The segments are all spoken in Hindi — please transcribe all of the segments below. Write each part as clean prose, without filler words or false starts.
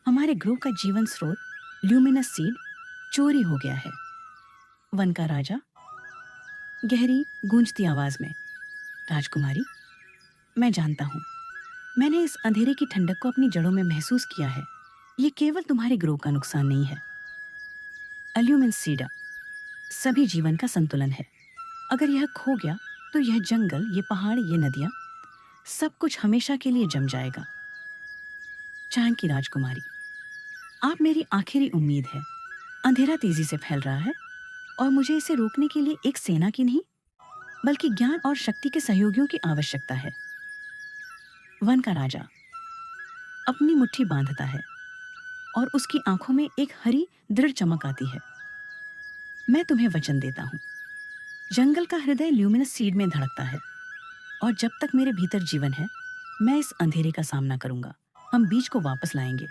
हमारे ग्रोह का जीवन स्रोत ल्यूमिनस सीड चोरी हो गया है। वन का राजा गहरी गूंजती आवाज में, राजकुमारी, मैं जानता हूँ। मैंने इस अंधेरे की ठंडक को अपनी जड़ों में महसूस किया है। ये केवल तुम्हारे ग्रोह का नुकसान नहीं है। अल्यूमिन सीडा सभी जीवन का संतुलन है। अगर यह खो गया तो यह जंगल, ये पहाड़, ये नदियां, सब कुछ हमेशा के लिए जम जाएगा। चांद की राजकुमारी, आप मेरी आखिरी उम्मीद है। अंधेरा तेजी से फैल रहा है और मुझे इसे रोकने के लिए एक सेना की नहीं, बल्कि ज्ञान और शक्ति के सहयोगियों की आवश्यकता है। वन का राजा अपनी मुट्ठी बांधता है और उसकी आंखों में एक हरी दृढ़ चमक आती है। मैं तुम्हें वचन देता हूँ, जंगल का हृदय ल्यूमिनस सीड में धड़कता है और जब तक मेरे भीतर जीवन है, मैं इस अंधेरे का सामना करूंगा। हम बीज को वापस लाएंगे,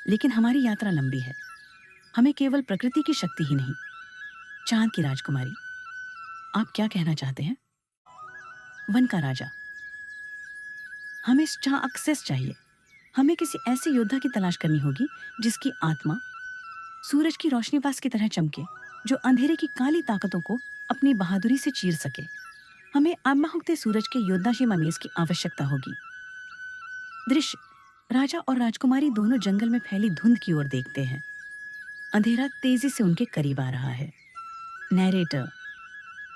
लेकिन हमारी यात्रा लंबी है। हमें केवल प्रकृति की शक्ति ही नहीं। चांद की राजकुमारी, आप क्या कहना चाहते हैं? वन का राजा, हमें एक्सेस चाहिए। हमें किसी ऐसे योद्धा की तलाश करनी होगी जिसकी आत्मा सूरज की रोशनी पास की तरह चमके, जो अंधेरे की काली ताकतों को अपनी बहादुरी से चीर सके। हमें आत्मा उगते सूरज के योद्धा शिमामेस की आवश्यकता होगी। दृश्य, राजा और राजकुमारी दोनों जंगल में फैली धुंध की ओर देखते हैं। अंधेरा तेजी से उनके करीब आ रहा है। नैरेटर,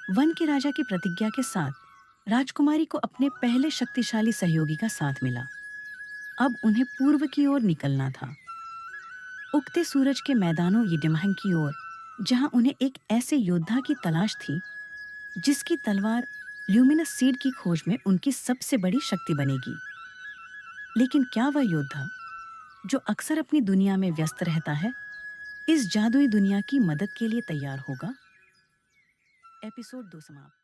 वन के राजा की प्रतिज्ञा के साथ राजकुमारी को अपने पहले शक्तिशाली सहयोगी का साथ मिला। अब उन्हें पूर्व की ओर निकलना था, उगते सूरज के मैदानों यिडिमहंग की ओर, जहां उन्हें एक ऐसे योद्धा की तलाश थी जिसकी तलवार ल्यूमिनस सीड की खोज में उनकी सबसे बड़ी शक्ति बनेगी। लेकिन क्या वह योद्धा, जो अक्सर अपनी दुनिया में व्यस्त रहता है, इस जादुई दुनिया की मदद के लिए तैयार होगा? एपिसोड 2 समाप्त।